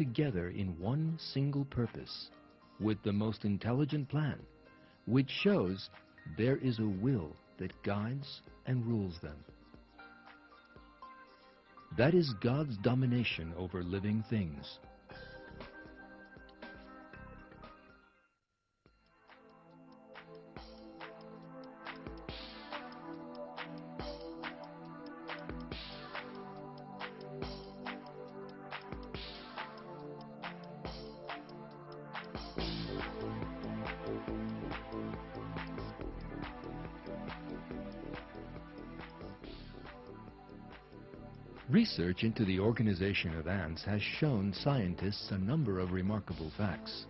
together in one single purpose, with the most intelligent plan, which shows there is a will that guides and rules them. That is God's domination over living things. Research into the organization of ants has shown scientists a number of remarkable facts.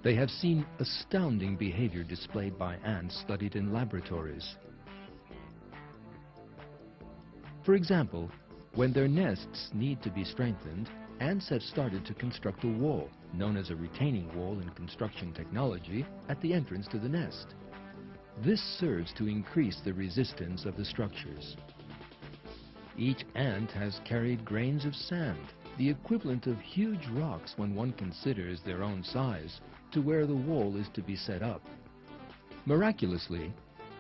They have seen astounding behavior displayed by ants studied in laboratories. For example, when their nests need to be strengthened, ants have started to construct a wall, known as a retaining wall in construction technology, at the entrance to the nest. This serves to increase the resistance of the structures. Each ant has carried grains of sand, the equivalent of huge rocks when one considers their own size, to where the wall is to be set up. Miraculously,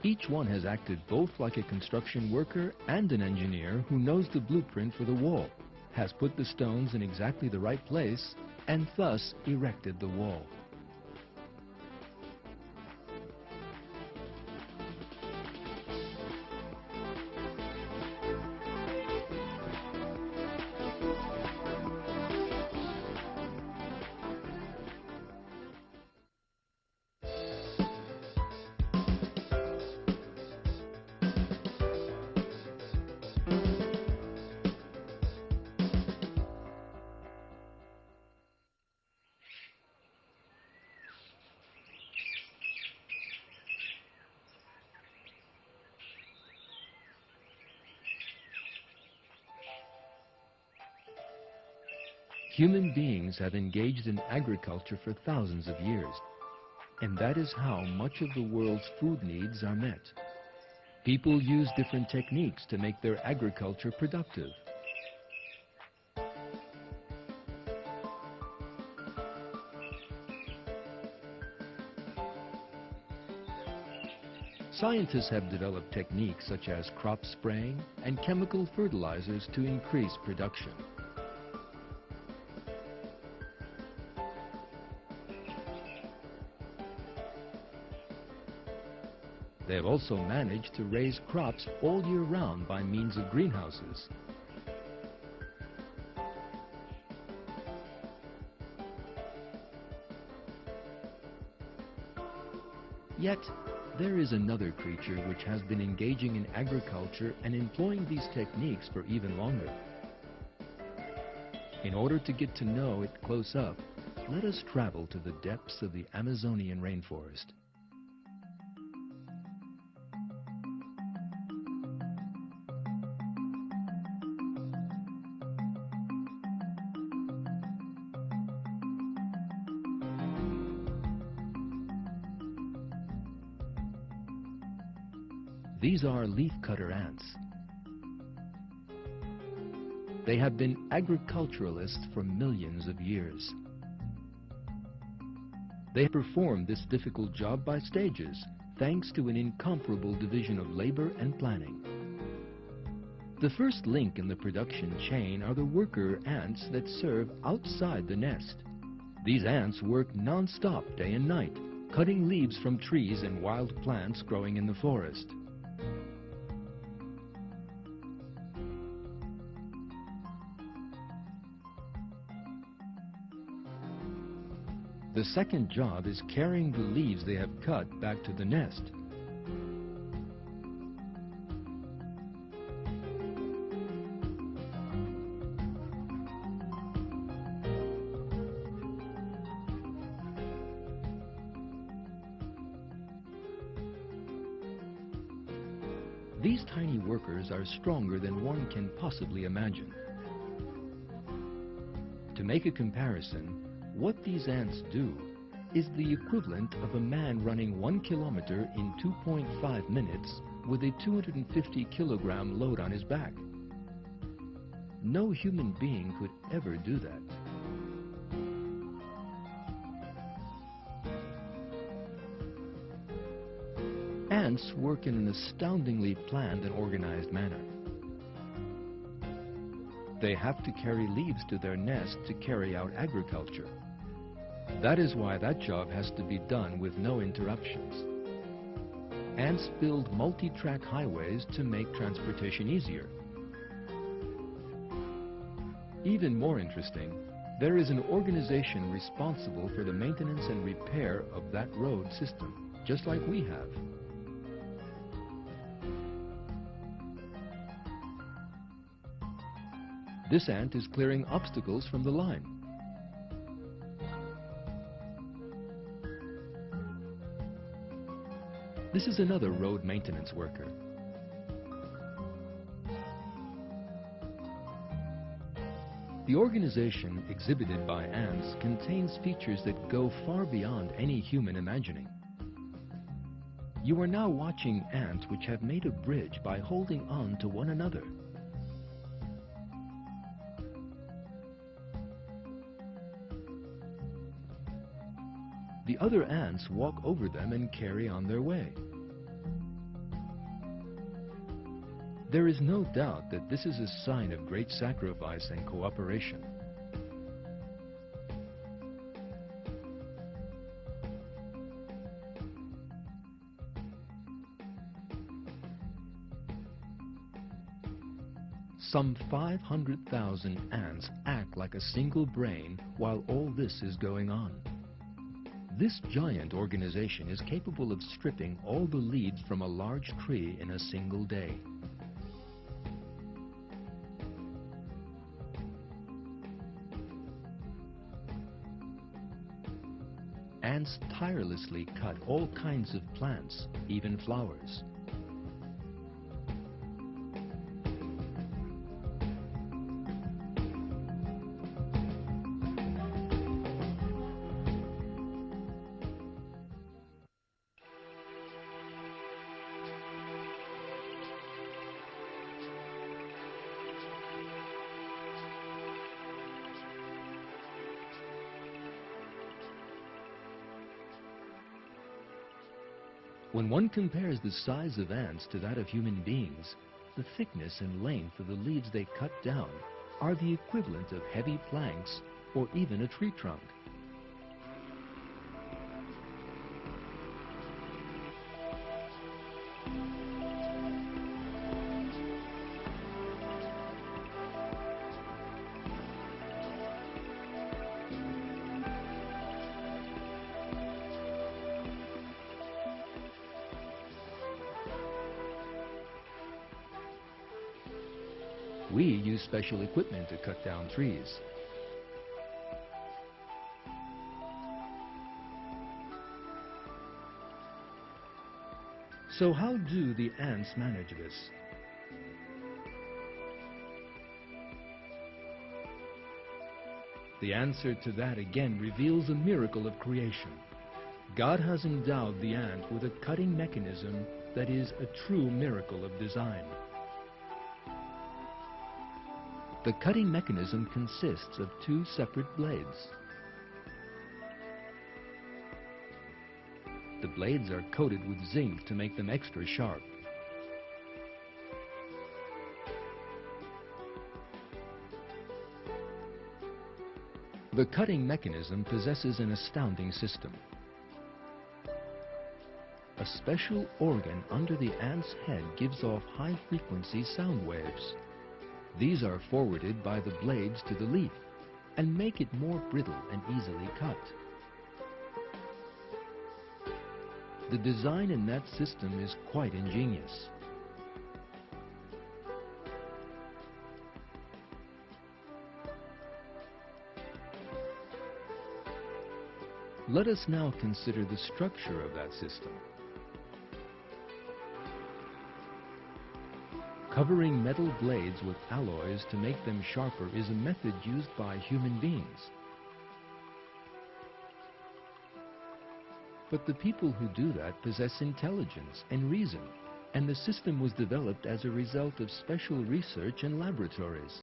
each one has acted both like a construction worker and an engineer who knows the blueprint for the wall, has put the stones in exactly the right place, and thus erected the wall. Human beings have engaged in agriculture for thousands of years, and that is how much of the world's food needs are met. People use different techniques to make their agriculture productive. Scientists have developed techniques such as crop spraying and chemical fertilizers to increase production. They have also managed to raise crops all year round by means of greenhouses. Yet, there is another creature which has been engaging in agriculture and employing these techniques for even longer. In order to get to know it close up, let us travel to the depths of the Amazonian rainforest. These are leafcutter ants. They have been agriculturalists for millions of years. They perform this difficult job by stages, thanks to an incomparable division of labor and planning. The first link in the production chain are the worker ants that serve outside the nest. These ants work non-stop day and night, cutting leaves from trees and wild plants growing in the forest. The second job is carrying the leaves they have cut back to the nest. These tiny workers are stronger than one can possibly imagine. To make a comparison, what these ants do is the equivalent of a man running 1 kilometer in 2.5 minutes with a 250 kilogram load on his back. No human being could ever do that. Ants work in an astoundingly planned and organized manner. They have to carry leaves to their nest to carry out agriculture. That is why that job has to be done with no interruptions. Ants build multi-track highways to make transportation easier. Even more interesting, there is an organization responsible for the maintenance and repair of that road system, just like we have. This ant is clearing obstacles from the line. This is another road maintenance worker. The organization exhibited by ants contains features that go far beyond any human imagining. You are now watching ants which have made a bridge by holding on to one another. The other ants walk over them and carry on their way. There is no doubt that this is a sign of great sacrifice and cooperation. Some 500,000 ants act like a single brain while all this is going on. This giant organization is capable of stripping all the leaves from a large tree in a single day. Ants tirelessly cut all kinds of plants, even flowers. When one compares the size of ants to that of human beings, the thickness and length of the leaves they cut down are the equivalent of heavy planks or even a tree trunk. We use special equipment to cut down trees. So how do the ants manage this? The answer to that again reveals a miracle of creation. God has endowed the ant with a cutting mechanism that is a true miracle of design. The cutting mechanism consists of two separate blades. The blades are coated with zinc to make them extra sharp. The cutting mechanism possesses an astounding system. A special organ under the ant's head gives off high-frequency sound waves. These are forwarded by the blades to the leaf and make it more brittle and easily cut. The design in that system is quite ingenious. Let us now consider the structure of that system. Covering metal blades with alloys to make them sharper is a method used by human beings. But the people who do that possess intelligence and reason, and the system was developed as a result of special research and laboratories.